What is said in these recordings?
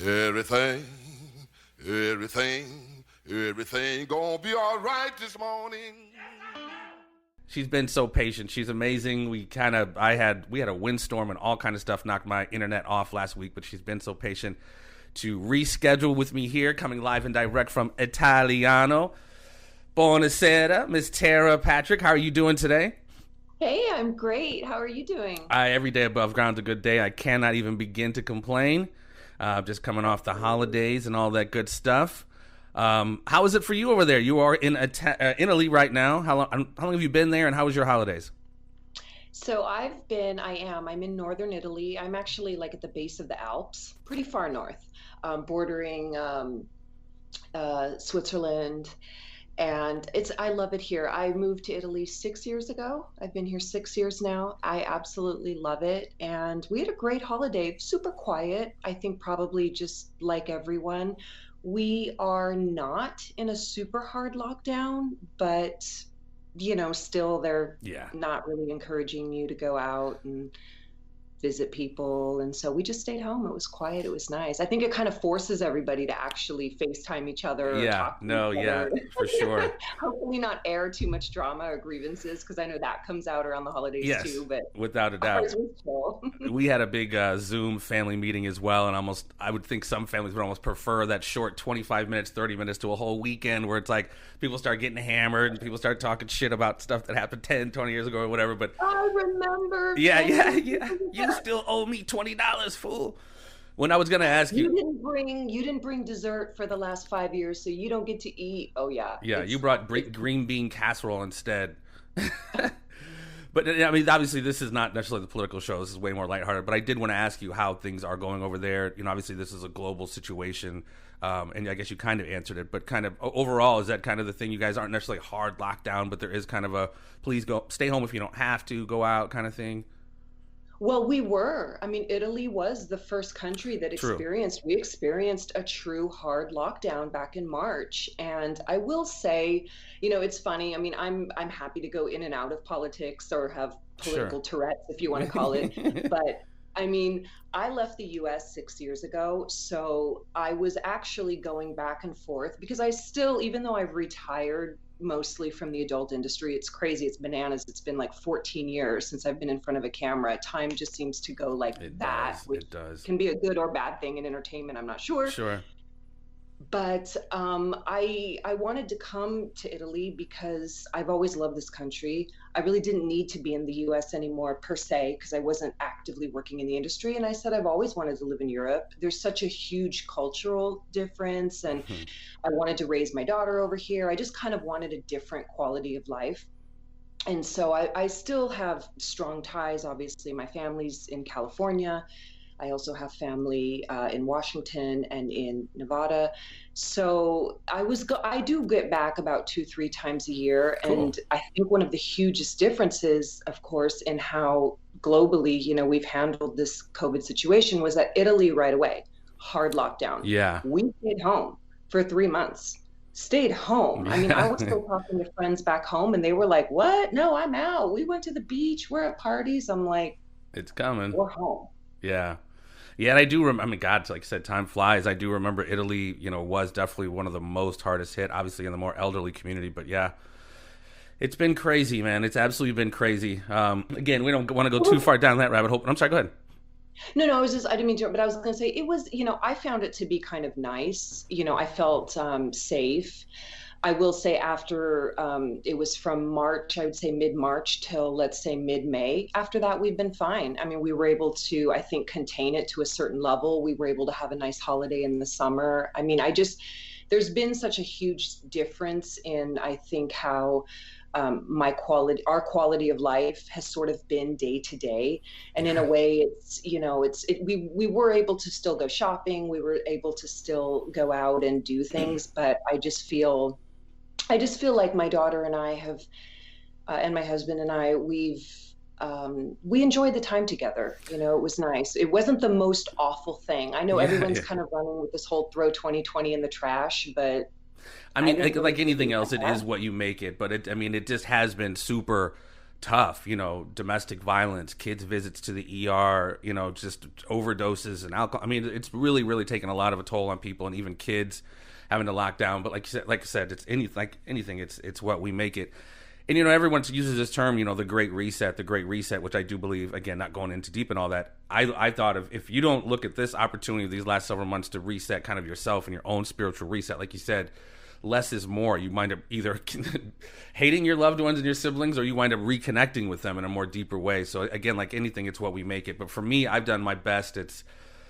Everything, everything gonna be all right this morning. She's been so patient. She's amazing. We had a windstorm and all kind of stuff knocked my internet off last week, but she's been so patient to reschedule with me here, coming live and direct from Italiano. Buonasera, Miss Tera Patrick. How are you doing today? Hey, I'm great. How are you doing? Every day above ground's a good day. I cannot even begin to complain. Just coming off the holidays and all that good stuff. How is it for you over there? You are in Italy right now. How long have you been there, and how was your holidays? So I'm in northern Italy. I'm actually like at the base of the Alps, pretty far north, bordering Switzerland. And I love it here. I moved to Italy 6 years ago. I've been here 6 years now. I absolutely love it. And we had a great holiday, super quiet. I think probably just like everyone. We are not in a super hard lockdown, but still they're not really encouraging you to go out and visit people. And so we just stayed home. It was quiet. It was nice. I think it kind of forces everybody to actually FaceTime each other. For sure. Hopefully not air too much drama or grievances, because I know that comes out around the holidays too. But without a doubt. We had a big Zoom family meeting as well, and I would think some families would almost prefer that short 25 minutes, 30 minutes to a whole weekend where it's like people start getting hammered and people start talking shit about stuff that happened 10, 20 years ago or whatever. But I remember. Yeah. You still owe me $20, fool. When I was gonna ask you, you didn't bring dessert for the last 5 years, so you don't get to eat. Oh yeah. Yeah, you brought green bean casserole instead. But I mean, obviously, this is not necessarily the political show. This is way more lighthearted. But I did want to ask you how things are going over there. Obviously, this is a global situation, and I guess you kind of answered it. But kind of overall, is that kind of the thing? You guys aren't necessarily hard lockdown, but there is kind of a please stay home if you don't have to go out kind of thing. Well, we were. I mean, Italy was the first country that we experienced a true hard lockdown back in March. And I will say, it's funny. I mean, I'm happy to go in and out of politics or have political Tourette's, if you want to call it. But I mean, I left the US 6 years ago, so I was actually going back and forth because I still, even though I've retired mostly from the adult industry, it's crazy, it's bananas. It's been like 14 years since I've been in front of a camera. Time just seems to go like which can be a good or bad thing in entertainment. I'm not sure. Sure. But I wanted to come to Italy because I've always loved this country. I really didn't need to be in the US anymore per se, because I wasn't actively working in the industry. And I said, I've always wanted to live in Europe. There's such a huge cultural difference. And I wanted to raise my daughter over here. I just kind of wanted a different quality of life. And so I still have strong ties. Obviously, my family's in California. I also have family in Washington and in Nevada. So I do get back about 2-3 times a year. Cool. And I think one of the hugest differences, of course, in how globally, we've handled this COVID situation was that Italy right away, hard lockdown. Yeah. We stayed home for 3 months. Stayed home. I mean, I was still talking to friends back home and they were like, what? No, I'm out. We went to the beach. We're at parties. I'm like, it's coming. We're home. Yeah. Yeah, and I do remember, God, like I said, time flies. I do remember Italy, was definitely one of the most hardest hit, obviously in the more elderly community. But yeah, it's been crazy, man. It's absolutely been crazy. Again, we don't want to go too far down that rabbit hole. I'm sorry, go ahead. No, I didn't mean to, but I was going to say it was, I found it to be kind of nice. I felt safe. I will say after it was from March, I would say mid-March till, let's say, mid-May. After that, we've been fine. I mean, we were able to, I think, contain it to a certain level. We were able to have a nice holiday in the summer. I mean, there's been such a huge difference in, I think, how our quality of life has sort of been day to day. And in a way, we were able to still go shopping. We were able to still go out and do things. But I just feel like my daughter and I have, and my husband and I, we enjoyed the time together. It was nice. It wasn't the most awful thing. I know everyone's kind of running with this whole throw 2020 in the trash, but I mean, like anything else, it is what you make it. But it just has been super tough, domestic violence, kids visits to the ER, just overdoses and alcohol. I mean, it's really, really taken a lot of a toll on people, and even kids having to lock down. But like I said, it's anything. It's what we make it. And, everyone uses this term, the great reset, which I do believe, again, not going into deep and all that. I thought of, if you don't look at this opportunity these last several months to reset kind of yourself and your own spiritual reset, like you said, less is more. You wind up either hating your loved ones and your siblings, or you wind up reconnecting with them in a more deeper way. So again, like anything, it's what we make it. But for me, I've done my best. It's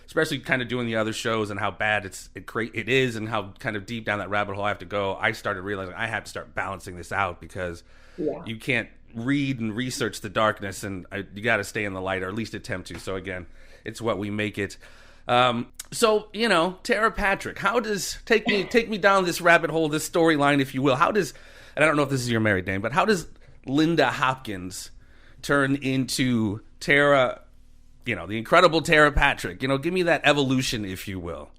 especially kind of doing the other shows and how bad it is, and how kind of deep down that rabbit hole I have to go. I started realizing I have to start balancing this out, because you can't read and research the darkness, and you got to stay in the light, or at least attempt to. So again, it's what we make it. So, Tera Patrick, take me down this rabbit hole, this storyline, if you will. And I don't know if this is your married name, but how does Linda Hopkins turn into Tera, the incredible Tera Patrick? Give me that evolution, if you will.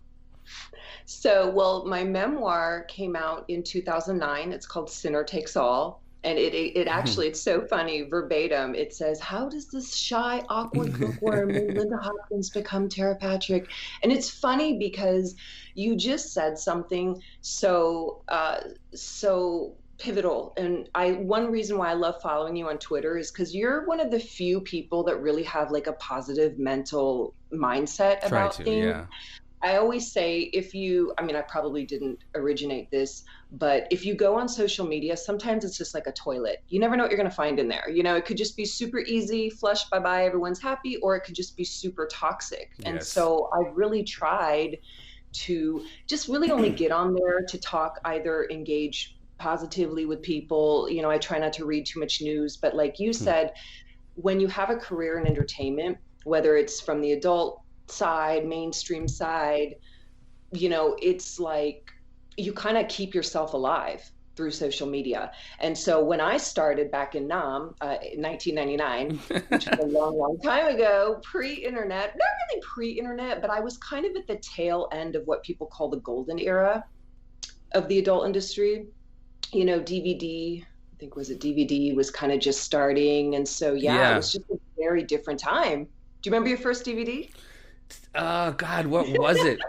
So, well, my memoir came out in 2009. It's called Sinner Takes All. And it actually, it's so funny, verbatim, it says, how does this shy, awkward bookworm named Linda Hopkins become Tera Patrick? And it's funny because you just said something so pivotal. And one reason why I love following you on Twitter is because you're one of the few people that really have like a positive mental mindset about things. Yeah. I always say, I probably didn't originate this, but if you go on social media, sometimes it's just like a toilet. You never know what you're going to find in there. It could just be super easy, flush, bye-bye, everyone's happy, or it could just be super toxic. Yes. And so I've really tried to just really only get on there to talk, either engage positively with people. I try not to read too much news, but like you said, when you have a career in entertainment, whether it's from the adult side, mainstream side, it's like you kind of keep yourself alive through social media. And so when I started back in Nam, 1999, which was a long time ago, pre-internet, not really pre-internet, but I was kind of at the tail end of what people call the golden era of the adult industry. DVD, I think DVD was kind of just starting. And so, it was just a very different time. Do you remember your first DVD? God, what was it?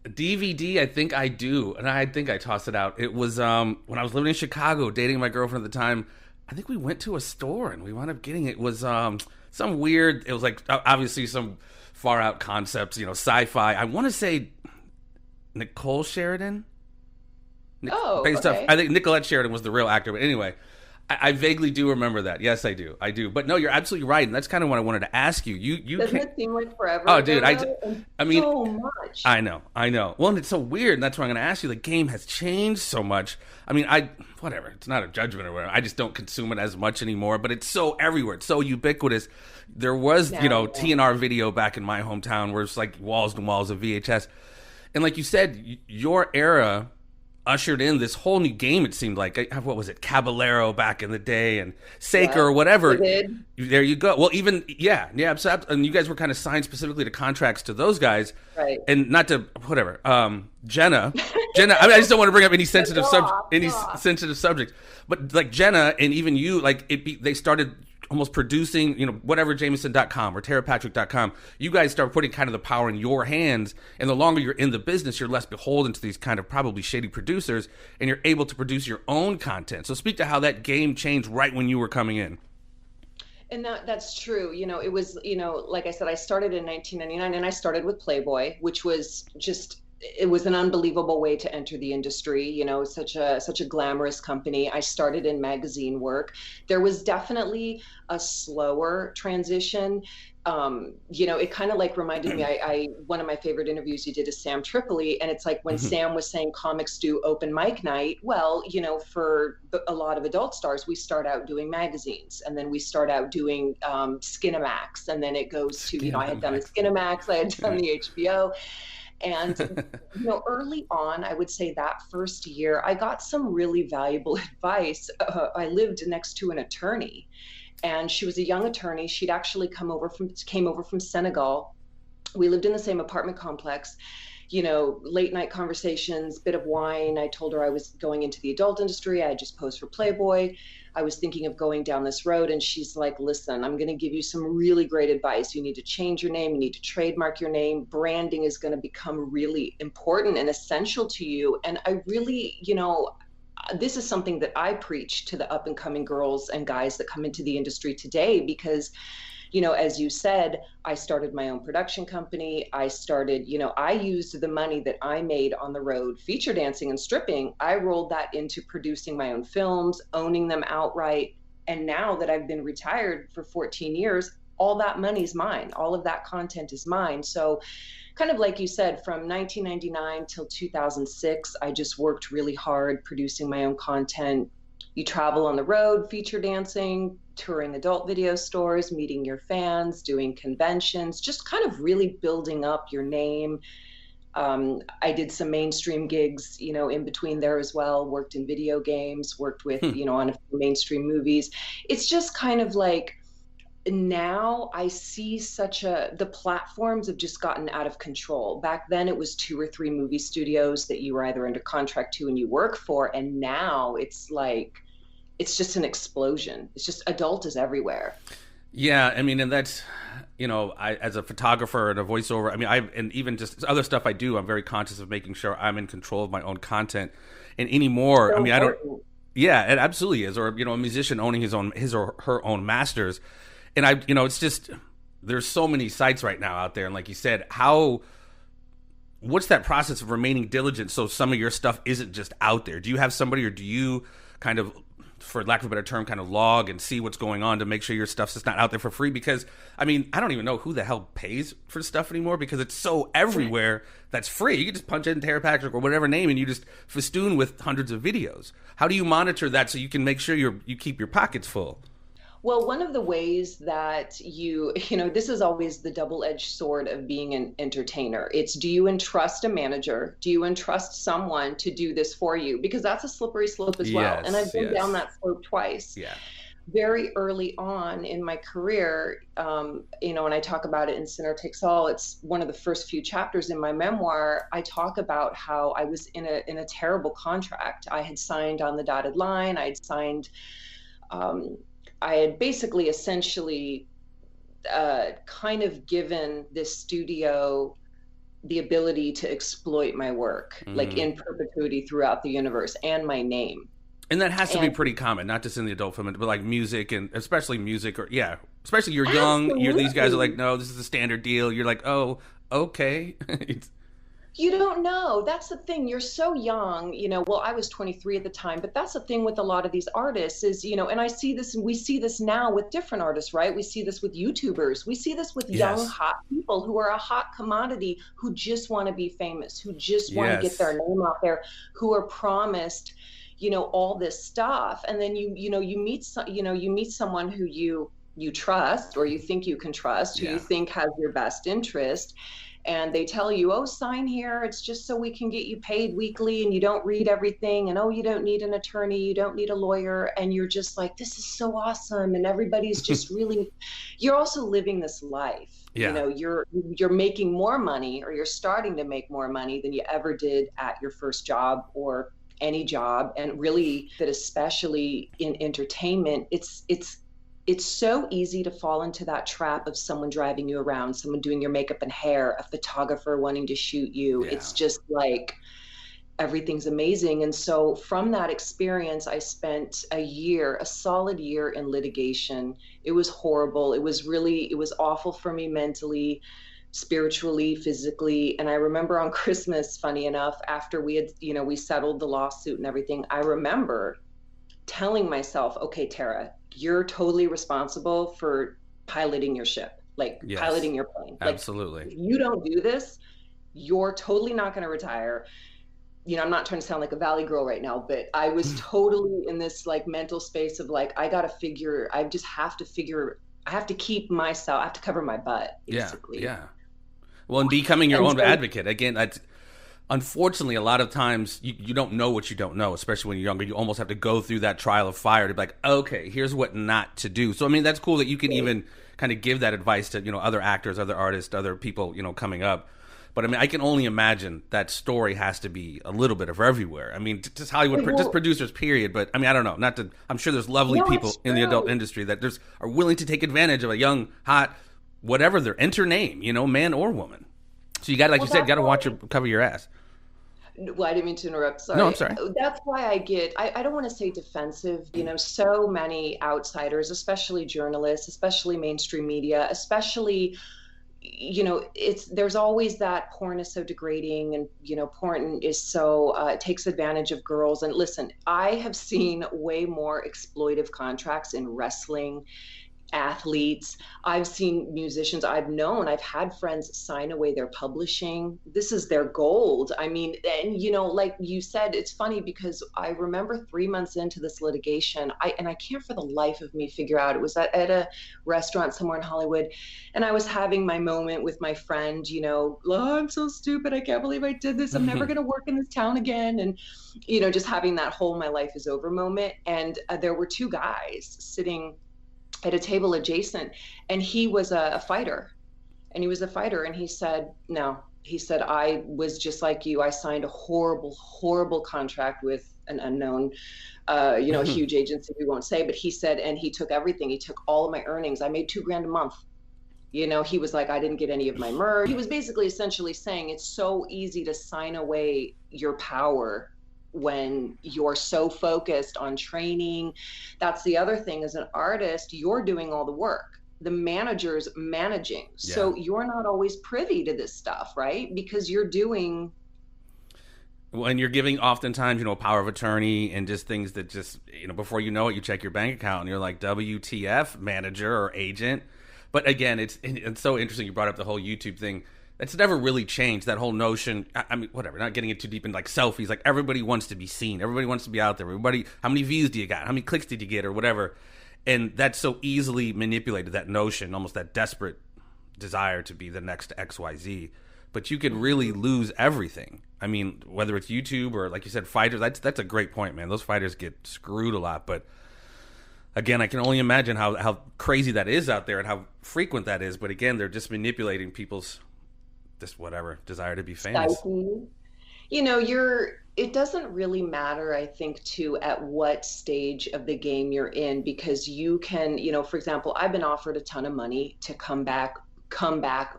DVD, I think I do. And I think I tossed it out. It was, when I was living in Chicago, dating my girlfriend at the time, I think we went to a store and we wound up getting it. It was, some weird, it was like, obviously some far out concepts, sci-fi. I want to say Nicole Sheridan. Based off, I think Nicolette Sheridan was the real actor. But anyway, I vaguely do remember that. Yes, I do. But no, you're absolutely right, and that's kind of what I wanted to ask you. You doesn't it seem like forever? Oh, dude, I mean, so much. I know. Well, and it's so weird, and that's what I'm going to ask you. The game has changed so much. I mean, whatever. It's not a judgment or whatever. I just don't consume it as much anymore. But it's so everywhere. It's so ubiquitous. There was, TNR video back in my hometown where it's like walls and walls of VHS, and like you said, your era ushered in this whole new game. It seemed like, what was it, Caballero back in the day, and Seika or whatever. There you go. Well, even absolutely. And you guys were kind of signed specifically to contracts to those guys, right? And not to whatever. Jenna. I mean, I just don't want to bring up any sensitive sensitive subject, but like Jenna and even you, like they started almost producing, whatever, Jameson.com or TeraPatrick.com, you guys start putting kind of the power in your hands, and the longer you're in the business, you're less beholden to these kind of probably shady producers, and you're able to produce your own content. So speak to how that game changed right when you were coming in. And that's true. It was, like I said, I started in 1999, and I started with Playboy, which was just, it was an unbelievable way to enter the industry, such a glamorous company. I started in magazine work. There was definitely a slower transition. It kind of like reminded me, one of my favorite interviews you did is Sam Tripoli. And it's like when Sam was saying comics do open mic night. Well, for a lot of adult stars, we start out doing magazines, and then we start out doing Skinamax. And then it goes to, I had done the Skinamax, I had done the HBO. And, early on, I would say that first year, I got some really valuable advice. I lived next to an attorney, and she was a young attorney. She'd actually came over from Senegal. We lived in the same apartment complex. late night conversations, bit of wine. I told her I was going into the adult industry. I had just posed for Playboy. I was thinking of going down this road. And she's like, listen, I'm going to give you some really great advice. You need to change your name. You need to trademark your name. Branding is going to become really important and essential to you. And I really, this is something that I preach to the up and coming girls and guys that come into the industry today, because as you said, I started my own production company. I started, I used the money that I made on the road, feature dancing and stripping. I rolled that into producing my own films, owning them outright. And now that I've been retired for 14 years, all that money's mine. All of that content is mine. So kind of like you said, from 1999 till 2006, I just worked really hard producing my own content. You travel on the road, feature dancing, touring adult video stores, meeting your fans, doing conventions, just kind of really building up your name. I did some mainstream gigs, in between there as well, worked in video games, worked with, on a few mainstream movies. It's just kind of like, now I see the platforms have just gotten out of control. Back then it was 2 or 3 movie studios that you were either under contract to and you work for. And now it's like, it's just an explosion. It's just adult is everywhere. Yeah. I mean, and that's, I, as a photographer and a voiceover, and even just other stuff I do, I'm very conscious of making sure I'm in control of my own content. And anymore, So I don't, yeah, it absolutely is. Or, a musician owning his or her own masters. And it's just, there's so many sites right now out there. And like you said, what's that process of remaining diligent so some of your stuff isn't just out there? Do you have somebody, or do you kind of, for lack of a better term, kind of log and see what's going on to make sure your stuff's just not out there for free? Because, I don't even know who the hell pays for stuff anymore, because it's so everywhere that's free. You can just punch in Tera Patrick or whatever name and you just festoon with hundreds of videos. How do you monitor that so you can make sure you keep your pockets full? Well, one of the ways that this is always the double-edged sword of being an entertainer. It's, do you entrust a manager? Do you entrust someone to do this for you? Because that's a slippery slope as well. And I've been down that slope twice. Yeah. Very early on in my career, and I talk about it in Sinner Takes All. It's one of the first few chapters in my memoir. I talk about how I was in a terrible contract. I had signed on the dotted line. I had basically essentially kind of given this studio the ability to exploit my work, like in perpetuity throughout the universe, and my name. And that has to be pretty common, not just in the adult film, but like music, and especially music, or especially you're young. These guys are like, no, this is the standard deal. You're like, oh, okay. You don't know. That's the thing. You're so young, well, I was 23 at the time, but that's the thing with a lot of these artists is, and I see this, and we see this now with different artists, right? We see this with YouTubers. We see this with young, hot people who are a hot commodity, who just want to be famous, who just want to get their name out there, who are promised, all this stuff. And then you meet someone who you trust, or you think you can trust, who you think has your best interest. And they tell you, oh, sign here. It's just so we can get you paid weekly, and you don't read everything. And, oh, you don't need an attorney. You don't need a lawyer. And you're just like, this is so awesome. And everybody's just really, you're also living this life. Yeah. You're making more money, or you're starting to make more money than you ever did at your first job or any job. And really, that especially in entertainment, it's so easy to fall into that trap of someone driving you around, someone doing your makeup and hair, a photographer wanting to shoot you. It's just like, everything's amazing. And so from that experience, I spent a solid year in litigation. It was horrible. It was awful for me mentally, spiritually, physically. And I remember on Christmas, funny enough, after we had, we settled the lawsuit and everything, I remember telling myself, okay, Tera, you're totally responsible for piloting your ship, piloting your plane. Absolutely. If you don't do this, you're totally not going to retire. I'm not trying to sound like a valley girl right now, but I was totally in this mental space of I have to keep myself, I have to cover my butt, basically. Yeah. Well, and becoming your own advocate, again, that's, unfortunately, a lot of times you don't know what you don't know, especially when you're younger. You almost have to go through that trial of fire to be like, okay, here's what not to do. So, that's cool that you can even kind of give that advice to, other actors, other artists, other people, coming up. But I mean, I can only imagine that story has to be a little bit of everywhere. I mean, just Hollywood, just producers, period. But I mean, I don't know. Not to. I'm sure there's lovely people in the adult industry that are willing to take advantage of a young, hot, whatever their enter name, man or woman. So you got, like you said, got to cover your ass. Well, I didn't mean to interrupt. Sorry. No, I'm sorry. That's why I don't want to say defensive. So many outsiders, especially journalists, especially mainstream media, especially, there's always that porn is so degrading and, porn is so, it takes advantage of girls. And listen, I have seen way more exploitive contracts in wrestling, athletes. I've seen musicians I've had friends sign away their publishing. This is their gold. I mean, and like you said, it's funny because I remember 3 months into this litigation, I can't for the life of me figure out, it was at a restaurant somewhere in Hollywood, and I was having my moment with my friend, oh, I'm so stupid, I can't believe I did this, I'm never going to work in this town again, and just having that whole my life is over moment. And there were two guys sitting at a table adjacent, and he was a fighter, and he said, no, he said, I was just like you. I signed a horrible contract with an unknown, a huge agency we won't say, but he said, and he took everything. He took all of my earnings. I made $2,000 a month. He was like, I didn't get any of my merch. He was basically essentially saying it's so easy to sign away your power when you're so focused on training. That's the other thing. As an artist, you're doing all the work. The manager's managing. Yeah. So you're not always privy to this stuff, right? Because you're doing... When you're giving oftentimes, power of attorney and just things that just, before you know it, you check your bank account and you're like, WTF, manager or agent. But again, it's so interesting you brought up the whole YouTube thing. It's never really changed, that whole notion. I mean, whatever, not getting it too deep in like selfies. Like everybody wants to be seen. Everybody wants to be out there. Everybody, how many views do you got? How many clicks did you get or whatever? And that's so easily manipulated, that notion, almost that desperate desire to be the next XYZ. But you could really lose everything. I mean, whether it's YouTube or like you said, fighters, that's a great point, man. Those fighters get screwed a lot. But again, I can only imagine how crazy that is out there and how frequent that is. But again, they're just manipulating people's just whatever desire to be famous. It doesn't really matter, I think, too, at what stage of the game you're in, because you can, for example, I've been offered a ton of money to come back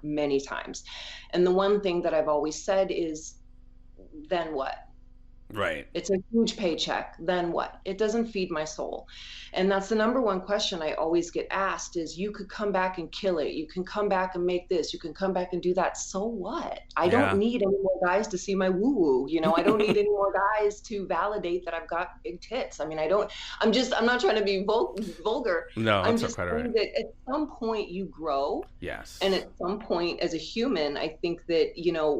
many times. And the one thing that I've always said is, then what? Right. It's a huge paycheck. Then what? It doesn't feed my soul. And that's the number one question I always get asked is, you could come back and kill it. You can come back and make this. You can come back and do that. So what? I don't need any more guys to see my woo-woo. I don't need any more guys to validate that I've got big tits. I mean, I'm not trying to be vulgar. No, I'm that's just quite saying right. that at some point you grow. Yes. And at some point as a human, I think that,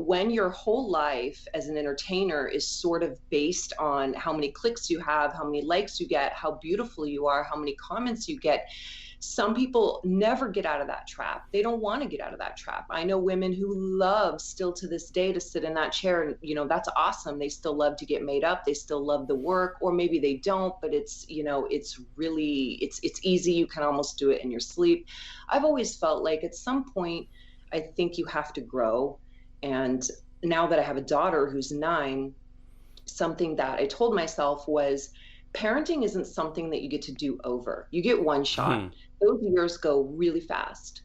when your whole life as an entertainer is sort of based on how many clicks you have, how many likes you get, how beautiful you are, how many comments you get, some people never get out of that trap. They don't want to get out of that trap. I know women who love still to this day to sit in that chair, and that's awesome. They still love to get made up. They still love the work, or maybe they don't, but it's really it's easy. You can almost do it in your sleep. I've always felt like at some point I think you have to grow. And now that I have a daughter who's 9, something that I told myself was, parenting isn't something that you get to do over. You get one shot. Those years go really fast.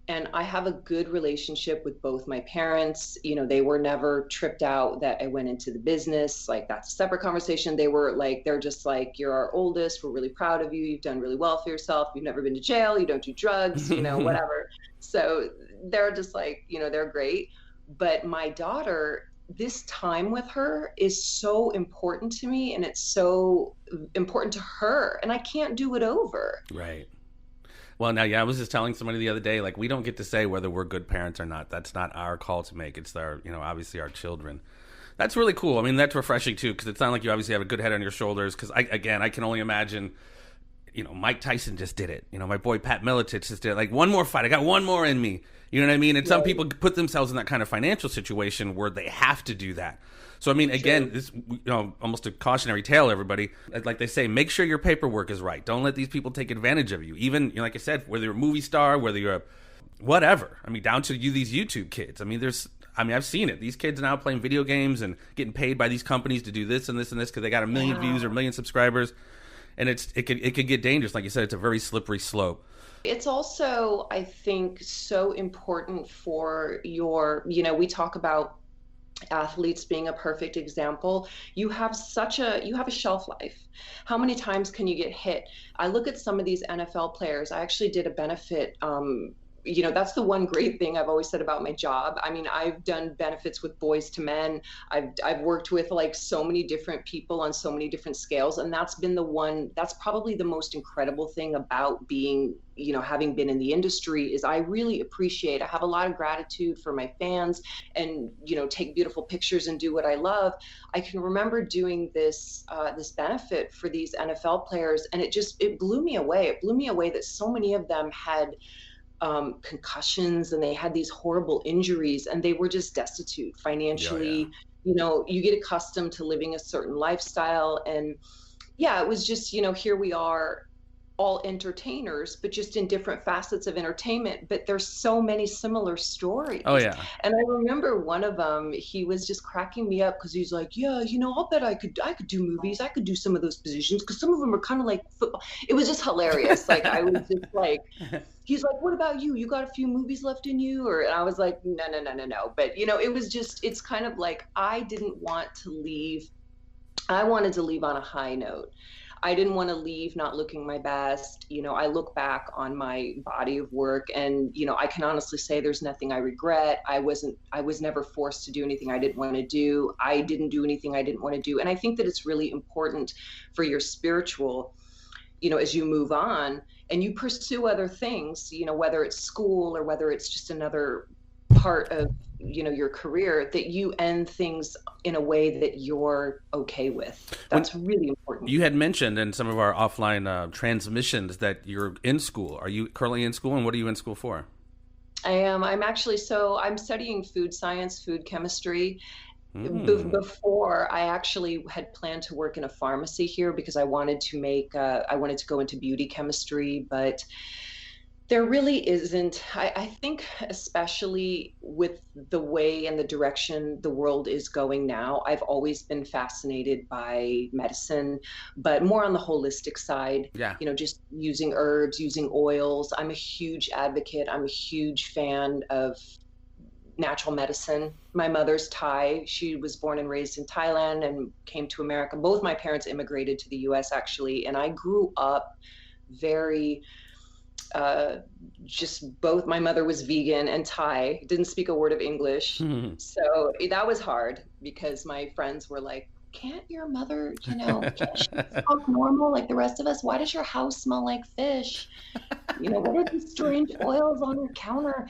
And I have a good relationship with both my parents. They were never tripped out that I went into the business. Like, that's a separate conversation. They're just like, you're our oldest. We're really proud of you. You've done really well for yourself. You've never been to jail. You don't do drugs, whatever. So they're just like, they're great. But my daughter, this time with her is so important to me, and it's so important to her, and I can't do it over. Right. Well, now, I was just telling somebody the other day, like, we don't get to say whether we're good parents or not. That's not our call to make. It's our, obviously our children. That's really cool. I mean, that's refreshing too, because it's not like you obviously have a good head on your shoulders. Because I can only imagine, Mike Tyson just did it. My boy Pat Miletich just did it. Like, one more fight. I got one more in me. You know what I mean? And some people put themselves in that kind of financial situation where they have to do that. So, I mean, again, this, almost a cautionary tale, everybody. Like they say, make sure your paperwork is right. Don't let these people take advantage of you. Even, like I said, whether you're a movie star, whether you're a whatever. I mean, down to these YouTube kids. I mean, there's I mean, I've seen it. These kids now playing video games and getting paid by these companies to do this and this and this because they got 1 million views or 1 million subscribers, and it could get dangerous. Like you said, it's a very slippery slope. It's also, I think, so important for your, we talk about athletes being a perfect example. You have a shelf life. How many times can you get hit? I look at some of these NFL players. I actually did a benefit. That's the one great thing I've always said about my job. I mean, I've done benefits with Boys to Men. I've worked with like so many different people on so many different scales, and that's probably the most incredible thing about being, having been in the industry, is I really I have a lot of gratitude for my fans and, take beautiful pictures and do what I love. I can remember doing this benefit for these NFL players, and it blew me away. It blew me away that so many of them had concussions, and they had these horrible injuries, and they were just destitute financially. You get accustomed to living a certain lifestyle, and it was just, here we are, all entertainers, but just in different facets of entertainment. But there's so many similar stories. Oh yeah. And I remember one of them, he was just cracking me up because he's like, yeah, I'll bet I could do movies. I could do some of those positions because some of them are kind of like football. It was just hilarious. Like, I was just like, he's like, what about you? You got a few movies left in you? And I was like, no. But, it was just, it's kind of like, I didn't want to leave. I wanted to leave on a high note. I didn't want to leave not looking my best. I look back on my body of work, and, I can honestly say there's nothing I regret. I was never forced to do anything I didn't want to do. I didn't do anything I didn't want to do. And I think that it's really important for your spiritual, as you move on and you pursue other things, whether it's school or whether it's just another part of, your career, that you end things in a way that you're okay with. That's really important. You had mentioned in some of our offline transmissions that you're in school. Are you currently in school, and what are you in school for? I am. I'm studying food science, food chemistry. Before, I actually had planned to work in a pharmacy here because I wanted to go into beauty chemistry, but there really isn't. I think, especially with the way and the direction the world is going now, I've always been fascinated by medicine, but more on the holistic side. Yeah. Just using herbs, using oils. I'm a huge advocate. I'm a huge fan of natural medicine. My mother's Thai. She was born and raised in Thailand and came to America. Both my parents immigrated to the US, actually, and I grew up very both. My mother was vegan and Thai, didn't speak a word of English. So that was hard because my friends were like, can't your mother, can't she talk normal like the rest of us? Why does your house smell like fish? What are these strange oils on your counter?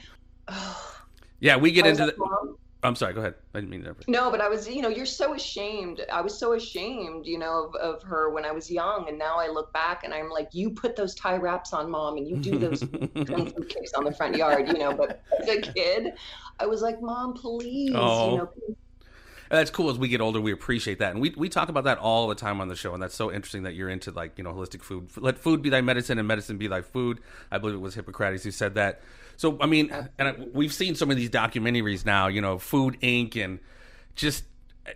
Yeah, we get into the... I'm sorry, go ahead. I didn't mean to interrupt. No, but I was, you're so ashamed. I was so ashamed, of her when I was young. And now I look back and I'm like, you put those tie wraps on, Mom, and you do those kung fu kicks on the front yard, But as a kid, I was like, Mom, please, please. That's cool. As we get older, we appreciate that. And we talk about that all the time on the show. And that's so interesting that you're into, like, holistic food. Let food be thy medicine and medicine be thy food. I believe it was Hippocrates who said that. So, I mean, we've seen some of these documentaries now, Food Inc. And just,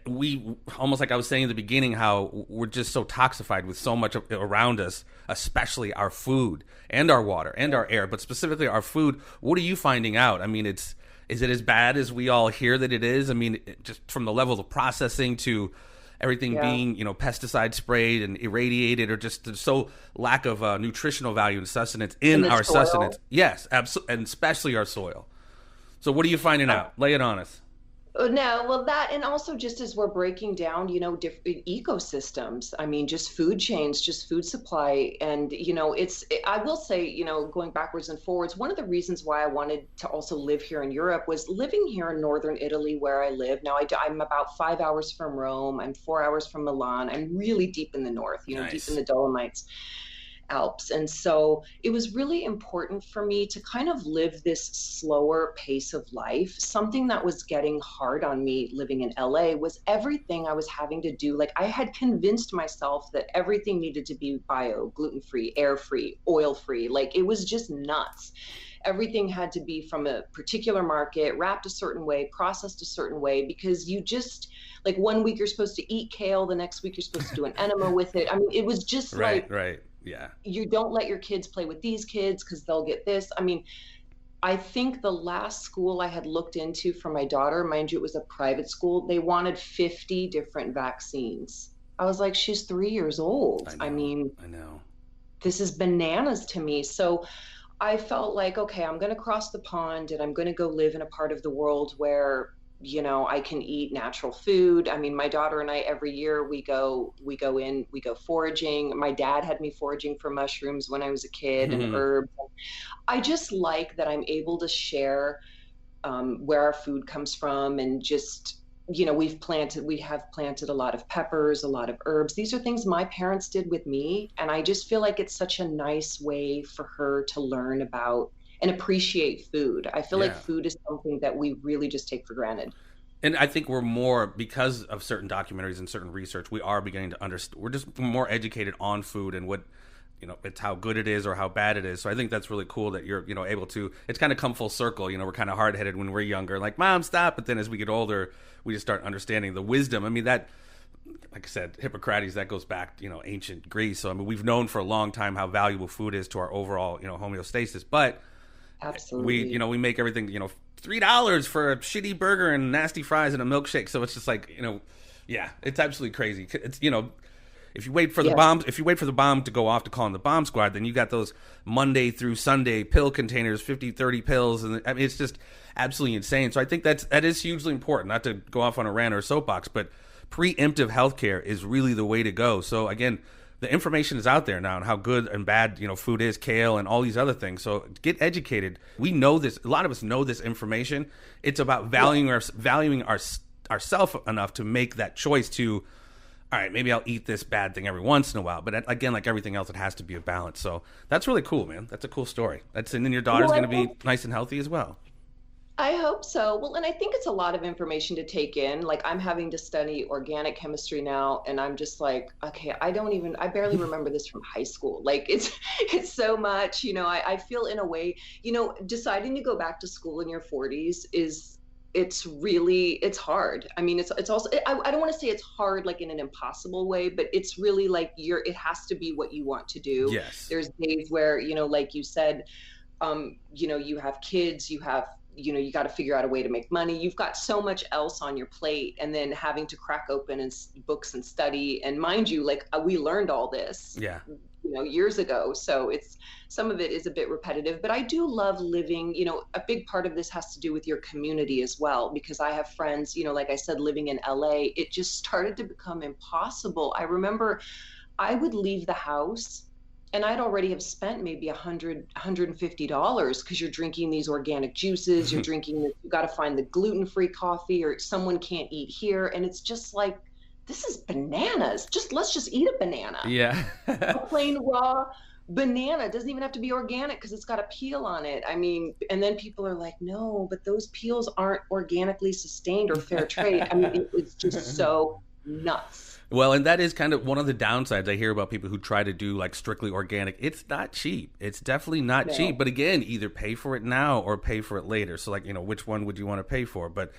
we, almost like I was saying in the beginning, how we're just so toxified with so much around us, especially our food and our water and our air, but specifically our food. What are you finding out? I mean, is it as bad as we all hear that it is? I mean, just from the level of processing to everything being, pesticide sprayed and irradiated, or just so lack of nutritional value and sustenance in our soil. Sustenance. Yes, absolutely, and especially our soil. So what are you finding out? Lay it on us. No, well, that, and also just as we're breaking down, different ecosystems, I mean, just food chains, just food supply. And, I will say, going backwards and forwards, one of the reasons why I wanted to also live here in Europe was living here in northern Italy, where I live. Now, I'm about 5 hours from Rome. I'm 4 hours from Milan. I'm really deep in the north, Nice. Deep in the Dolomites. Alps. And so it was really important for me to kind of live this slower pace of life. Something that was getting hard on me living in LA was everything I was having to do. Like I had convinced myself that everything needed to be bio, gluten-free, air-free, oil-free. Like it was just nuts. Everything had to be from a particular market, wrapped a certain way, processed a certain way, because you just, like 1 week you're supposed to eat kale, the next week you're supposed to do an enema with it. I mean, it was just Right, like, right. Yeah. you don't let your kids play with these kids because they'll get this. I mean, I think the last school I had looked into for my daughter, mind you, it was a private school, they wanted 50 different vaccines. I was like, she's 3 years old. I mean, I know. this is bananas to me. So I felt like, okay, I'm going to cross the pond and I'm going to go live in a part of the world where, you know, I can eat natural food. I mean, my daughter and I, every year we go foraging. My dad had me foraging for mushrooms when I was a kid and herbs. I just like that I'm able to share where our food comes from, and just, you know, we have planted a lot of peppers, a lot of herbs. These are things my parents did with me. And I just feel like it's such a nice way for her to learn about and appreciate food. I feel like Yeah. food is something that we really just take for granted. And I think we're more, because of certain documentaries and certain research, we are beginning to understand. We're just more educated on food and what, you know, it's how good it is or how bad it is. So I think that's really cool that you're, you know, able to. It's kind of come full circle. You know, we're kind of hard headed when we're younger, like, Mom, stop. But then as we get older, we just start understanding the wisdom. I mean, that, like I said, Hippocrates, that goes back, you know, ancient Greece. So I mean, we've known for a long time how valuable food is to our overall, you know, homeostasis. But Absolutely. we make everything, you know, $3 for a shitty burger and nasty fries and a milkshake. So it's just like, you know, yeah, it's absolutely crazy. It's, you know, if you wait for the bomb to go off to call in the bomb squad, then you got those Monday through Sunday pill containers, 50, 30 pills. And I mean, it's just absolutely insane. So I think that is hugely important, not to go off on a rant or a soapbox, but preemptive healthcare is really the way to go. So again, the information is out there now on how good and bad, you know, food is, kale and all these other things. So get educated. We know this. A lot of us know this information. It's about valuing ourself enough to make that choice to, all right, maybe I'll eat this bad thing every once in a while. But again, like everything else, it has to be a balance. So that's really cool, man. That's a cool story. And then your daughter's going to be nice and healthy as well. I hope so. Well, and I think it's a lot of information to take in. Like I'm having to study organic chemistry now, and I'm just like, okay, I barely remember this from high school. Like it's so much, you know. I feel in a way, you know, deciding to go back to school in your 40s it's hard. I mean, it's also, I don't want to say it's hard like in an impossible way, but it's really like it has to be what you want to do. Yes. There's days where, you know, like you said, you know, you have kids, you got to figure out a way to make money. You've got so much else on your plate, and then having to crack open books and study. And mind you, like we learned all this, you know, years ago. So some of it is a bit repetitive, but I do love living, you know, a big part of this has to do with your community as well, because I have friends, you know, like I said, living in LA, it just started to become impossible. I remember I would leave the house and I'd already have spent maybe $150 because you're drinking these organic juices, you're drinking this, you got to find the gluten-free coffee, or someone can't eat here. And it's just like, this is bananas. Let's just eat a banana. Yeah. A plain raw banana. It doesn't even have to be organic because it's got a peel on it. I mean, and then people are like, no, but those peels aren't organically sustained or fair trade. I mean, it's just so nuts. Well, and that is kind of one of the downsides I hear about people who try to do like strictly organic. It's not cheap. It's definitely not cheap. But again, either pay for it now or pay for it later. So like, you know, which one would you want to pay for? But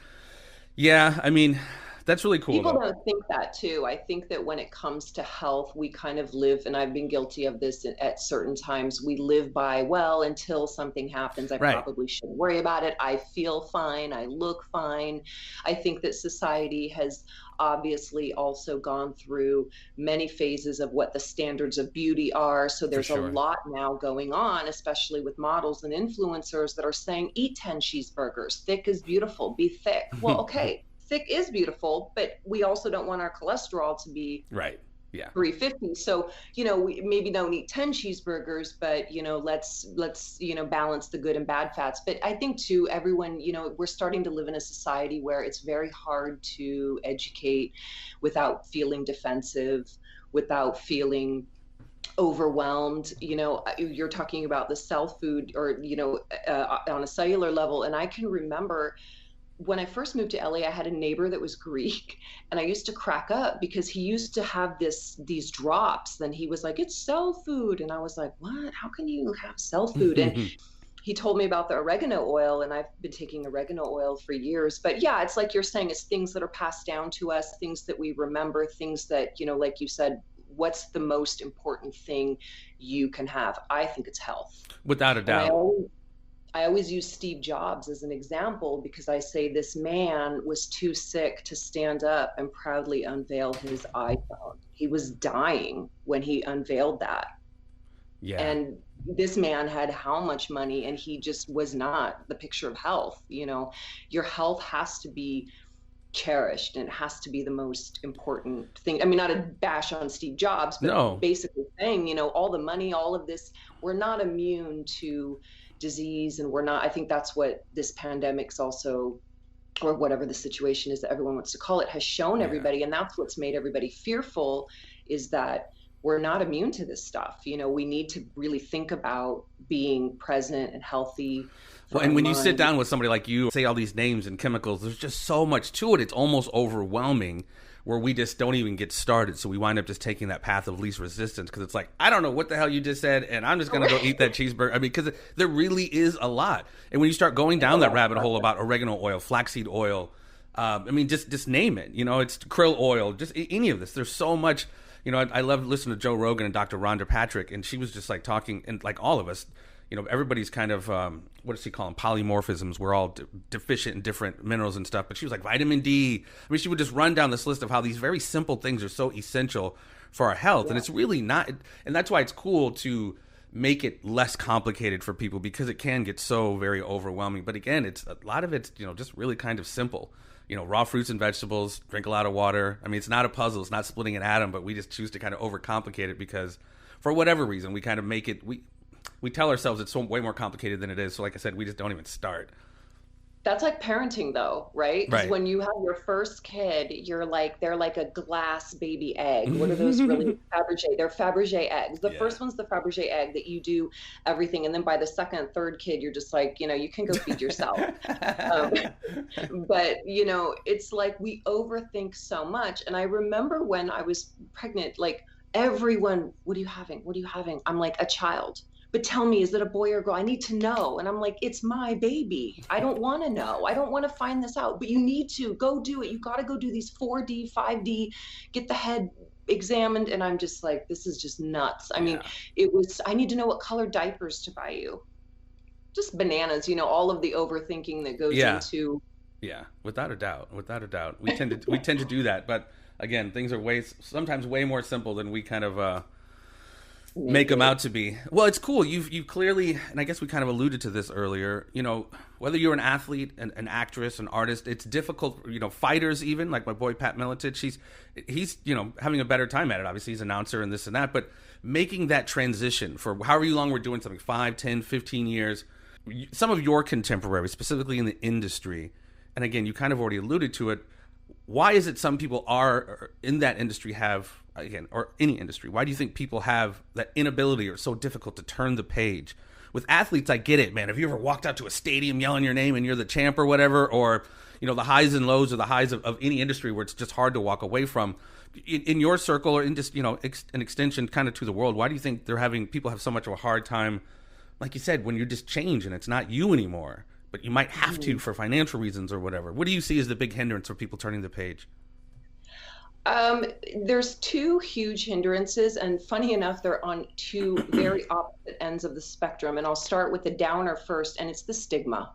yeah, I mean, that's really cool. People don't think that too. I think that when it comes to health, we kind of live, and I've been guilty of this at certain times, we live by, well, until something happens, I probably shouldn't worry about it. I feel fine. I look fine. I think that society has obviously also gone through many phases of what the standards of beauty are. So there's a lot now going on, especially with models and influencers that are saying, eat 10 cheeseburgers. Thick is beautiful. Be thick. Well, okay. Thick is beautiful, but we also don't want our cholesterol to be 350. So, you know, we maybe don't eat 10 cheeseburgers, but, you know, let's, you know, balance the good and bad fats. But I think too, everyone, you know, we're starting to live in a society where it's very hard to educate without feeling defensive, without feeling overwhelmed. You're talking about the cell food, or on a cellular level. And I can remember when I first moved to LA, I had a neighbor that was Greek, and I used to crack up because he used to have these drops. Then he was like, "It's cell food," and I was like, "What? How can you have cell food?" And he told me about the oregano oil, and I've been taking oregano oil for years. But yeah, it's like you're saying, it's things that are passed down to us, things that we remember, things that, like you said, what's the most important thing you can have? I think it's health. Without a doubt. I always use Steve Jobs as an example, because I say this man was too sick to stand up and proudly unveil his iPhone. He was dying when he unveiled that. Yeah. And this man had how much money, and he just was not the picture of health. Your health has to be cherished, and it has to be the most important thing. I mean, not a bash on Steve Jobs, but no. Basically saying, all the money, all of this, we're not immune to disease, and we're not. I think that's what this pandemic's also, or whatever the situation is that everyone wants to call it, has shown everybody. And that's what's made everybody fearful, is that we're not immune to this stuff. We need to really think about being present and healthy. Well, and when you sit down with somebody like you, say all these names and chemicals, there's just so much to it. It's almost overwhelming, where we just don't even get started. So we wind up just taking that path of least resistance, because it's like, I don't know what the hell you just said, and I'm just going to go eat that cheeseburger. I mean, because there really is a lot. And when you start going down that rabbit hole about oregano oil, flaxseed oil, I mean, just name it. It's krill oil, just any of this. There's so much. I love listening to Joe Rogan and Dr. Tera Patrick, and she was just like talking, and like all of us, everybody's kind of, what does he call them? Polymorphisms. We're all deficient in different minerals and stuff. But she was like, vitamin D. I mean, she would just run down this list of how these very simple things are so essential for our health. Yeah. And it's really not. And that's why it's cool to make it less complicated for people, because it can get so very overwhelming. But again, it's a lot of it's, just really kind of simple. Raw fruits and vegetables, drink a lot of water. I mean, it's not a puzzle. It's not splitting an atom, but we just choose to kind of overcomplicate it, because for whatever reason, we kind of make it, we tell ourselves it's so way more complicated than it is. So like I said, we just don't even start. That's like parenting though, right? Because when you have your first kid, they're like a glass baby egg. What are those really? Fabergé. They're Fabergé eggs. The first one's the Fabergé egg that you do everything. And then by the second and third kid, you're just like, you can go feed yourself. But, it's like we overthink so much. And I remember when I was pregnant, like everyone, what are you having? What are you having? I'm like, a child. But tell me, is it a boy or a girl? I need to know. And I'm like, it's my baby. I don't want to know. I don't want to find this out. But you need to go do it. You got to go do these 4D, 5D, get the head examined. And I'm just like, this is just nuts. I mean, I need to know what color diapers to buy you. Just bananas, all of the overthinking that goes into. Yeah, without a doubt. Without a doubt. We tend to do that. But again, things are sometimes way more simple than we kind of make them out to be. Well, it's cool. You've clearly, and I guess we kind of alluded to this earlier, whether you're an athlete, an actress, an artist, it's difficult, fighters even, like my boy Pat Miletich, he's having a better time at it. Obviously, he's an announcer and this and that, but making that transition for however long we're doing something, 5, 10, 15 years, some of your contemporaries, specifically in the industry, and again, you kind of already alluded to it, why is it some people are in that industry have, again, or any industry, why do you think people have that inability or it's so difficult to turn the page? With athletes, I get it, man. Have you ever walked out to a stadium yelling your name and you're the champ or whatever, or, the highs and lows or the highs of any industry where it's just hard to walk away from? In your circle or in just, an extension kind of to the world, why do you think people have so much of a hard time, like you said, when you just change and it's not you anymore, but you might have to for financial reasons or whatever? What do you see as the big hindrance for people turning the page? There's two huge hindrances, and funny enough, they're on two very opposite ends of the spectrum. And I'll start with the downer first, and it's the stigma.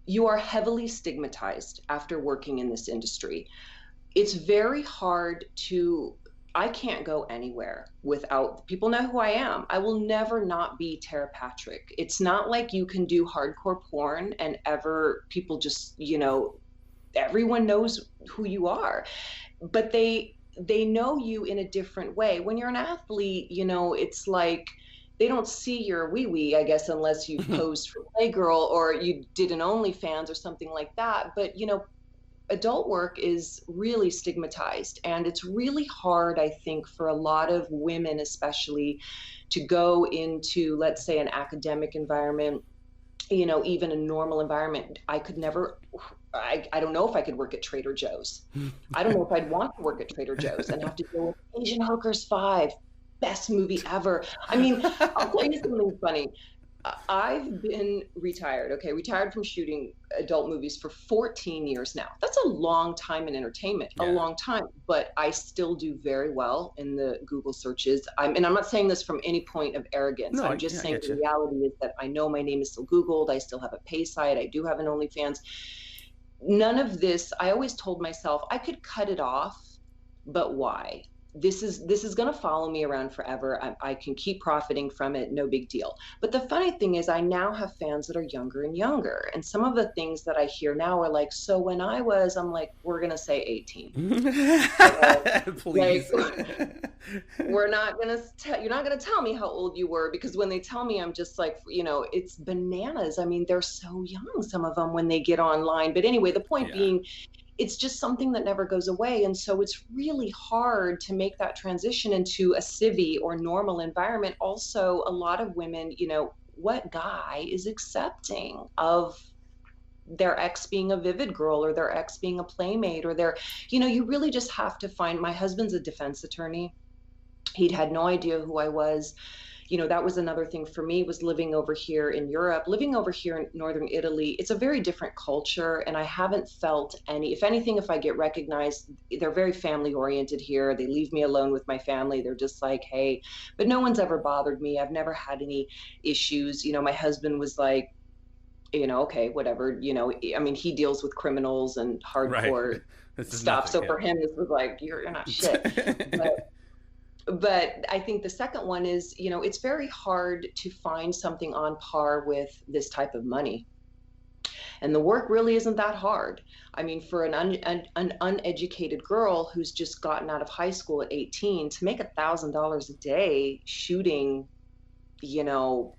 You are heavily stigmatized after working in this industry. It's very hard I can't go anywhere without, people know who I am. I will never not be Tera Patrick. It's not like you can do hardcore porn and people just, everyone knows who you are. But they know you in a different way. When you're an athlete, it's like they don't see your wee-wee, I guess, unless you posed for Playgirl or you did an OnlyFans or something like that. But, adult work is really stigmatized, and it's really hard, I think, for a lot of women especially to go into, let's say, an academic environment, even a normal environment. I could never, I don't know if I could work at Trader Joe's. I don't know if I'd want to work at Trader Joe's and have to deal with Asian Hookers 5, best movie ever. I mean, I'll tell you something funny. I've been retired from shooting adult movies for 14 years now. That's a long time in entertainment, a long time, but I still do very well in the Google searches. And I'm not saying this from any point of arrogance. No, I'm just saying the reality is that I know my name is still Googled. I still have a pay site. I do have an OnlyFans. None of this, I always told myself I could cut it off, but why? This is going to follow me around forever. I can keep profiting from it, no big deal. But the funny thing is, I now have fans that are younger and younger. And some of the things that I hear now are like, so when I'm like, we're going to say 18. Please. You're not going to tell me how old you were, because when they tell me, I'm just like, it's bananas. I mean, they're so young, some of them, when they get online. But anyway, the point being, it's just something that never goes away. And so it's really hard to make that transition into a civvy or normal environment. Also, a lot of women, what guy is accepting of their ex being a Vivid girl, or their ex being a Playmate, or you really just have to find. My husband's a defense attorney. He'd had no idea who I was. That was another thing for me, was living over here in Europe, living over here in Northern Italy. It's a very different culture, and I haven't felt if anything, if I get recognized, they're very family oriented here. They leave me alone with my family. They're just like, hey, but no one's ever bothered me. I've never had any issues. My husband was like, okay, whatever, I mean, he deals with criminals and hardcore stuff. So for him, this was like, you're not shit. But I think the second one is, it's very hard to find something on par with this type of money. And the work really isn't that hard. I mean, for an uneducated girl who's just gotten out of high school at 18, to make $1,000 a day shooting,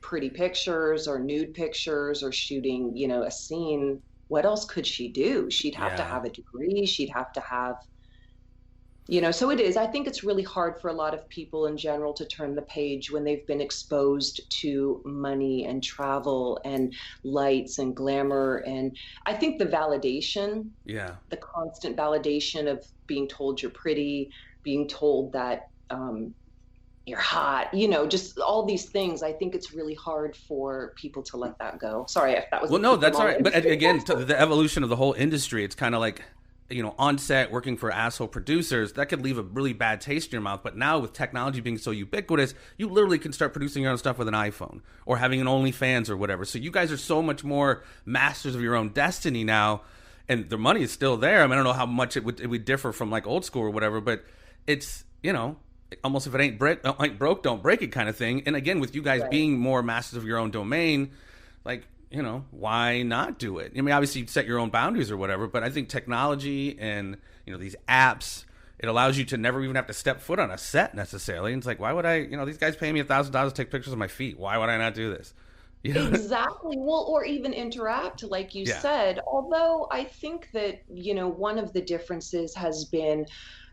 pretty pictures or nude pictures, or shooting, a scene, what else could she do? She'd have to have a degree. She'd have to have, so it is. I think it's really hard for a lot of people in general to turn the page when they've been exposed to money and travel and lights and glamour. And I think the validation, the constant validation of being told you're pretty, being told that you're hot, just all these things. I think it's really hard for people to let that go. Sorry if that was. Well, no, that's all right. But again, to the evolution of the whole industry, it's kind of like, on set working for asshole producers, that could leave a really bad taste in your mouth. But now with technology being so ubiquitous, you literally can start producing your own stuff with an iPhone or having an OnlyFans or whatever. So you guys are so much more masters of your own destiny now, and the money is still there. I mean, I don't know how much it would differ from like old school or whatever, but it's, almost if it ain't broke, don't break it kind of thing. And again, with you guys being more masters of your own domain, like, why not do it? I mean, obviously you set your own boundaries or whatever, but I think technology and, these apps, it allows you to never even have to step foot on a set necessarily. And it's like, why would I, these guys pay me $1,000 to take pictures of my feet. Why would I not do this? Exactly. Well, or even interact, like you said. Although I think that, one of the differences has been,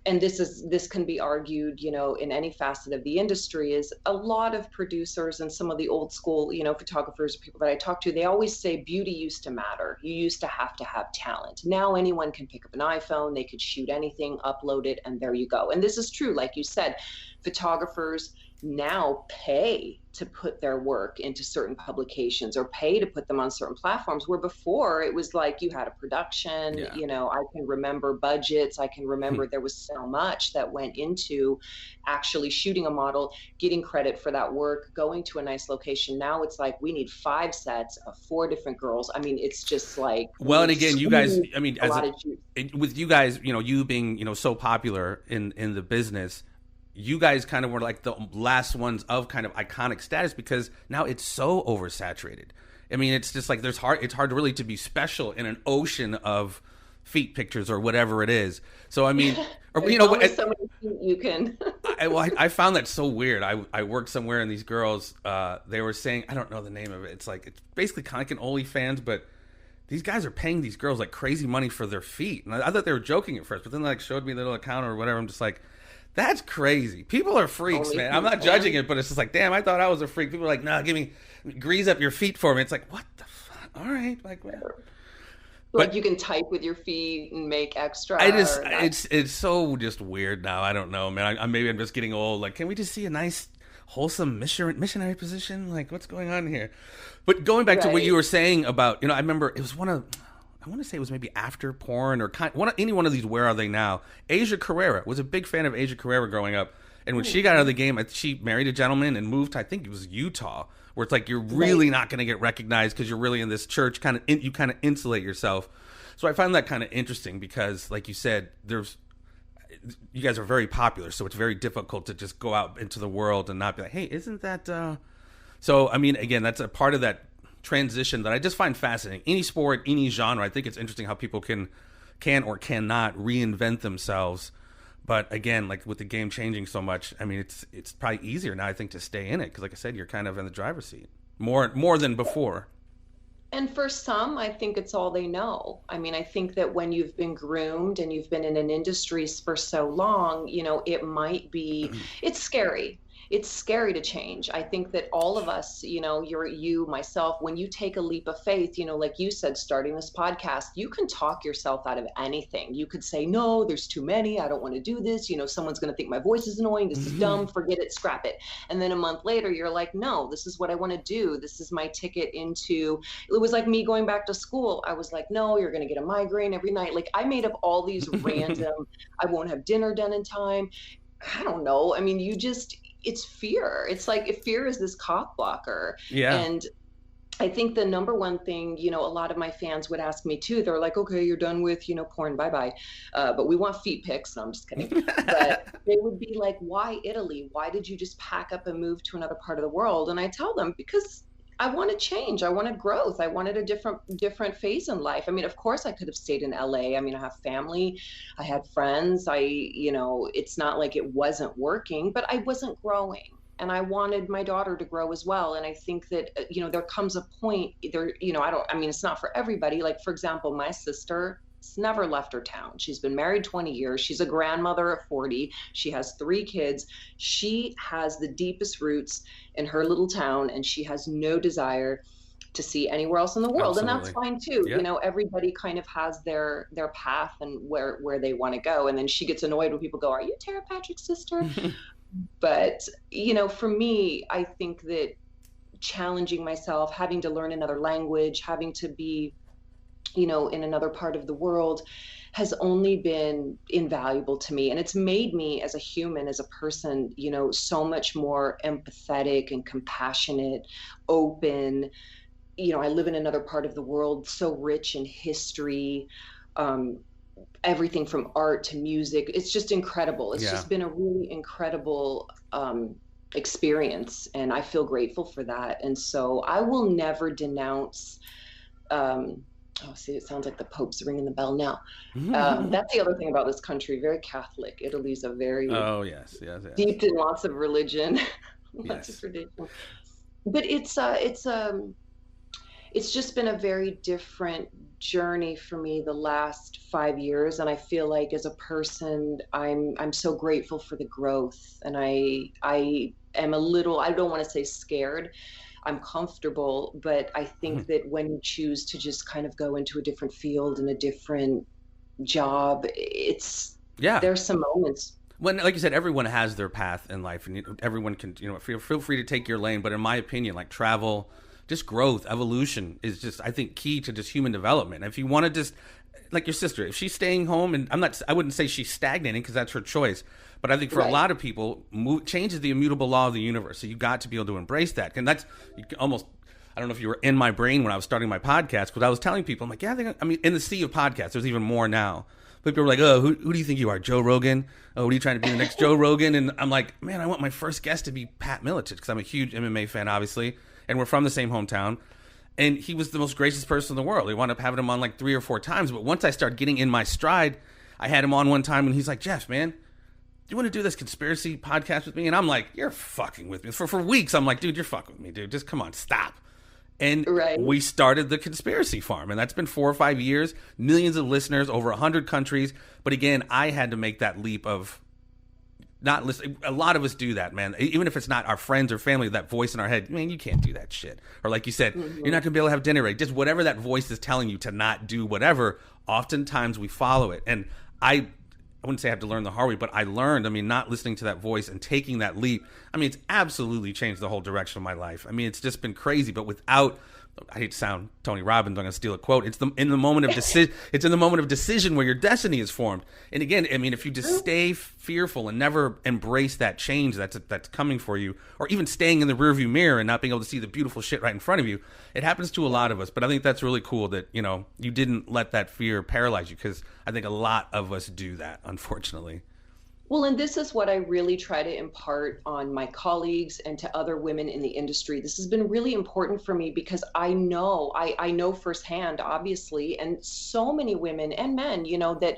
and this can be argued, in any facet of the industry, is a lot of producers and some of the old school, photographers, people that I talk to, they always say beauty used to matter. You used to have talent. Now anyone can pick up an iPhone, they could shoot anything, upload it, and there you go. And this is true, like you said, photographers now pay to put their work into certain publications or pay to put them on certain platforms, where before it was like you had a production. I can remember budgets. I can remember there was so much that went into actually shooting a model, getting credit for that work, going to a nice location. Now it's like we need 5 sets of 4 different girls. I mean, it's just like, well, and again, you guys, I mean, with you guys, you being, so popular in the business, you guys kind of were like the last ones of kind of iconic status, because now it's so oversaturated. I mean, it's just like it's hard really to be special in an ocean of feet pictures or whatever it is. So I mean, or, only so many feet you can. I found that so weird. I worked somewhere and these girls, they were saying, I don't know the name of it. It's like, it's basically kind of like an OnlyFans, but these guys are paying these girls like crazy money for their feet. And I thought they were joking at first, but then they like showed me the little account or whatever. I'm just like, that's crazy. People are freaks, man. I'm not judging it, but it's just like, damn, I thought I was a freak. People are like, nah, grease up your feet for me. It's like, what the fuck? All right. Like, whatever. Like you can type with your feet and make extra. It's so just weird now. I don't know, man. Maybe I'm just getting old. Like, can we just see a nice, wholesome missionary position? Like, what's going on here? But going back to what you were saying about, I remember it was I want to say it was maybe After Porn or any one of these Where Are They Now? Asia Carrera was a big fan of Asia Carrera growing up. And when she got out of the game, she married a gentleman and moved to, I think it was Utah, where it's like you're really not going to get recognized because you're really in this church. You kind of insulate yourself. So I find that kind of interesting because, like you said, you guys are very popular, so it's very difficult to just go out into the world and not be like, hey, isn't that? So I mean, again, that's a part of that transition that I just find fascinating. Any sport, any genre, I think it's interesting how people can or cannot reinvent themselves. But again, like with the game changing so much, I mean, it's probably easier now, I think, to stay in it because, like I said, you're kind of in the driver's seat more than before. And for some, I think it's all they know. I mean, I think that when you've been groomed and you've been in an industry for so long, it might be, it's scary. It's scary to change. I think that all of us, myself, when you take a leap of faith, like you said, starting this podcast, you can talk yourself out of anything. You could say, no, there's too many. I don't want to do this. Someone's going to think my voice is annoying. This is dumb. Forget it. Scrap it. And then a month later, you're like, no, this is what I want to do. This is my ticket into, it was like me going back to school. I was like, no, you're going to get a migraine every night. Like I made up all these random, I won't have dinner done in time. I don't know. I mean, it's fear. It's like if fear is this cock blocker. Yeah. And I think the number one thing, a lot of my fans would ask me too. They're like, okay, you're done with, porn. Bye-bye. But we want feet pics. No, I'm just kidding. But they would be like, why Italy? Why did you just pack up and move to another part of the world? And I tell them, because I wanted change. I wanted growth. I wanted a different phase in life. I mean, of course I could have stayed in LA. I mean, I have family, I had friends. It's not like it wasn't working, but I wasn't growing. And I wanted my daughter to grow as well. And I think that, there comes a point there, it's not for everybody. Like, for example, my sister never left her town. She's been married 20 years. She's a grandmother at 40. She has 3 kids. She has the deepest roots in her little town, and she has no desire to see anywhere else in the world. Absolutely. And that's fine too. Yeah. Everybody kind of has their path and where they want to go. And then she gets annoyed when people go, are you Tera Patrick's sister? But, for me, I think that challenging myself, having to learn another language, having to be in another part of the world has only been invaluable to me. And it's made me as a human, as a person, so much more empathetic and compassionate, open. I live in another part of the world, so rich in history, everything from art to music. It's just incredible. It's just been a really incredible experience. And I feel grateful for that. And so I will never denounce, it sounds like the Pope's ringing the bell now. That's the other thing about this country, very Catholic. Italy's a very deep in lots of religion, lots of tradition. But it's just been a very different journey for me the last 5 years. And I feel like as a person, I'm so grateful for the growth. And I am a little, I don't want to say scared. I'm comfortable, but I think that when you choose to just kind of go into a different field and a different job, there's some moments. When, like you said, everyone has their path in life, and everyone can, feel free to take your lane. But in my opinion, like travel, just growth, evolution is just, I think, key to just human development. If you want to just, like your sister, if she's staying home, and I wouldn't say she's stagnating because that's her choice. But I think for a lot of people, change is the immutable law of the universe. So you got to be able to embrace that. And that's almost, I don't know if you were in my brain when I was starting my podcast, because I was telling people, I'm like, in the sea of podcasts, there's even more now. People were like, oh, who do you think you are, Joe Rogan? Oh, what are you trying to be, the next Joe Rogan? And I'm like, man, I want my first guest to be Pat Miletich, because I'm a huge MMA fan, obviously. And we're from the same hometown. And he was the most gracious person in the world. We wound up having him on like 3 or 4 times. But once I started getting in my stride, I had him on one time, and he's like, Jeff, man, do you want to do this conspiracy podcast with me? And I'm like, you're fucking with me. For weeks, I'm like, dude, you're fucking with me, dude. Just come on, stop. And Right. we started the Conspiracy Farm, and that's been 4 or 5 years, millions of listeners, over 100 countries. But again, I had to make that leap of not listening. A lot of us do that, man. Even if it's not our friends or family, that voice in our head, man, you can't do that shit. Or like you said, you're not going to be able to have dinner right. Just whatever that voice is telling you to not do whatever, oftentimes we follow it. And I wouldn't say I have to learn the hard way, but I learned, not listening to that voice and taking that leap. It's absolutely changed the whole direction of my life. It's just been crazy, but without, I hate to sound Tony Robbins, I'm going to steal a quote. It's in the moment of decision where your destiny is formed. And again, if you just stay fearful and never embrace that change that's coming for you, or even staying in the rearview mirror and not being able to see the beautiful shit right in front of you, it happens to a lot of us. But I think that's really cool that, you didn't let that fear paralyze you, because I think a lot of us do that, unfortunately. Well, and this is what I really try to impart on my colleagues and to other women in the industry. This has been really important for me because I know firsthand, obviously, and so many women and men, that,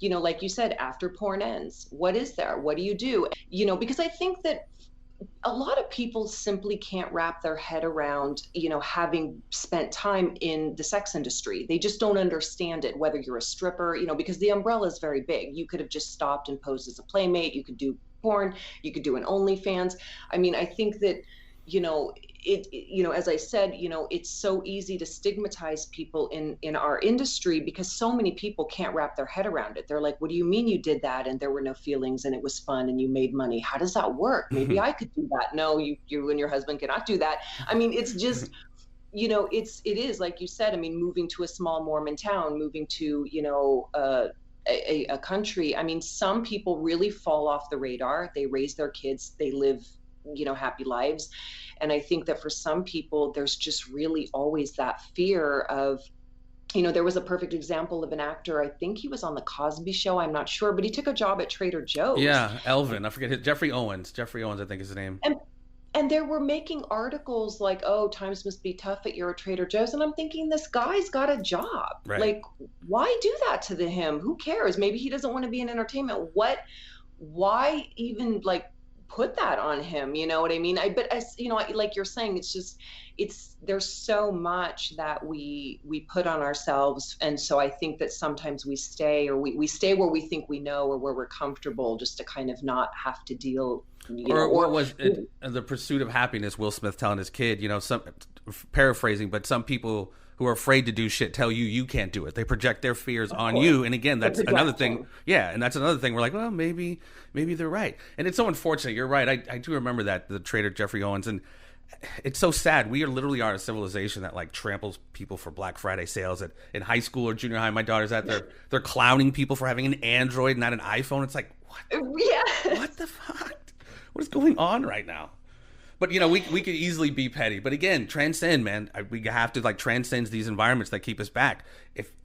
like you said, after porn ends, what is there? What do you do? Because I think that a lot of people simply can't wrap their head around, having spent time in the sex industry. They just don't understand it, whether you're a stripper, because the umbrella is very big. You could have just stopped and posed as a playmate. You could do porn. You could do an OnlyFans. I think that, as I said, it's so easy to stigmatize people in our industry because so many people can't wrap their head around it. They're like, what do you mean you did that and there were no feelings and it was fun and you made money? How does that work? Maybe I could do that. No, you and your husband cannot do that. It's just, it is like you said, moving to a small Mormon town, moving to, a country. Some people really fall off the radar. They raise their kids, they live, happy lives. And I think that for some people, there's just really always that fear of, there was a perfect example of an actor. I think he was on the Cosby Show. I'm not sure, but he took a job at Trader Joe's. Yeah, Elvin. I forget Jeffrey Owens. Jeffrey Owens, I think is his name. And they were making articles like, oh, times must be tough at your Trader Joe's. And I'm thinking, this guy's got a job. Right. Like, why do that to him? Who cares? Maybe he doesn't want to be in entertainment. Why even put that on him? You know what I mean? But as like you're saying, there's so much that we put on ourselves. And so I think that sometimes we stay stay where we think we know or where we're comfortable, just to kind of not have to deal. What was it, the pursuit of happiness, Will Smith telling his kid, some paraphrasing, but some people who are afraid to do shit tell you can't do it. They project their fears on you. And again, that's another thing. Yeah. And that's another thing. We're like, well, maybe they're right. And it's so unfortunate. You're right. I do remember that, the Trader Jeffrey Owens. And it's so sad. We literally are a civilization that tramples people for Black Friday sales in high school or junior high. My daughter's at they're clowning people for having an Android, not an iPhone. It's like, what? Yeah. What the fuck? What is going on right now? But, we could easily be petty. But again, transcend, man. We have to transcend these environments that keep us back.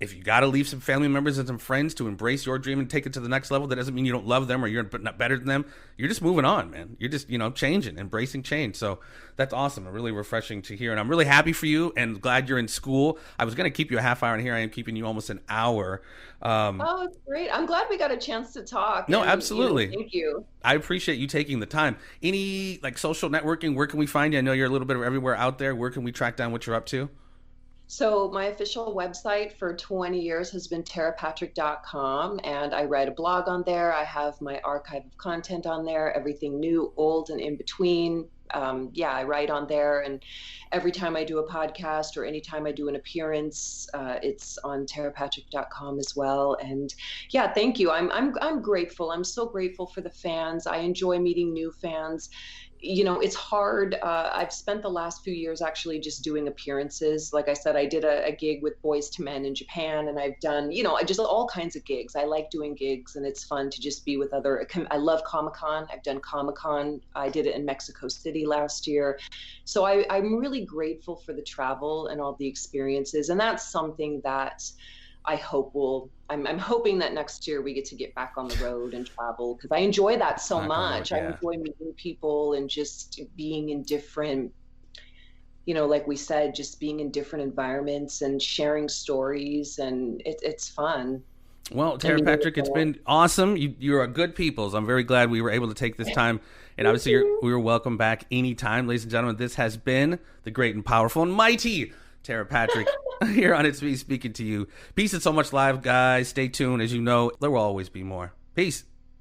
If you got to leave some family members and some friends to embrace your dream and take it to the next level, that doesn't mean you don't love them or you're not better than them. You're just moving on, man. You're just, changing, embracing change. So that's awesome. Really refreshing to hear. And I'm really happy for you and glad you're in school. I was going to keep you a half hour, and here I am keeping you almost an hour. Oh, it's great. I'm glad we got a chance to talk. No, absolutely. Thank you. I appreciate you taking the time. Any social networking, where can we find you? I know you're a little bit of everywhere out there. Where can we track down what you're up to? So my official website for 20 years has been terapatrick.com, and I write a blog on there. I have my archive of content on there, everything new, old, and in between. I write on there, and every time I do a podcast or anytime I do an appearance, it's on terapatrick.com as well. And yeah, thank you. I'm grateful. I'm so grateful for the fans. I enjoy meeting new fans. It's hard. I've spent the last few years actually just doing appearances. Like I said, I did a gig with Boys to Men in Japan, and I've done, just all kinds of gigs. I like doing gigs, and it's fun to just be with I love Comic-Con. I've done Comic-Con. I did it in Mexico City last year. So I'm really grateful for the travel and all the experiences. And that's something that I hope I'm hoping that next year we get back on the road and travel, because I enjoy that so much. I enjoy meeting people and just being in different, like we said, just being in different environments and sharing stories, and it's fun. Well, Tera Patrick, it's been awesome. You're a good people, so I'm very glad we were able to take this time. And obviously, we were welcome back anytime. Ladies and gentlemen, this has been the great and powerful and mighty Tera Patrick here on It's Me Speaking to You. Peace and so much live, guys. Stay tuned. As you know, there will always be more. Peace.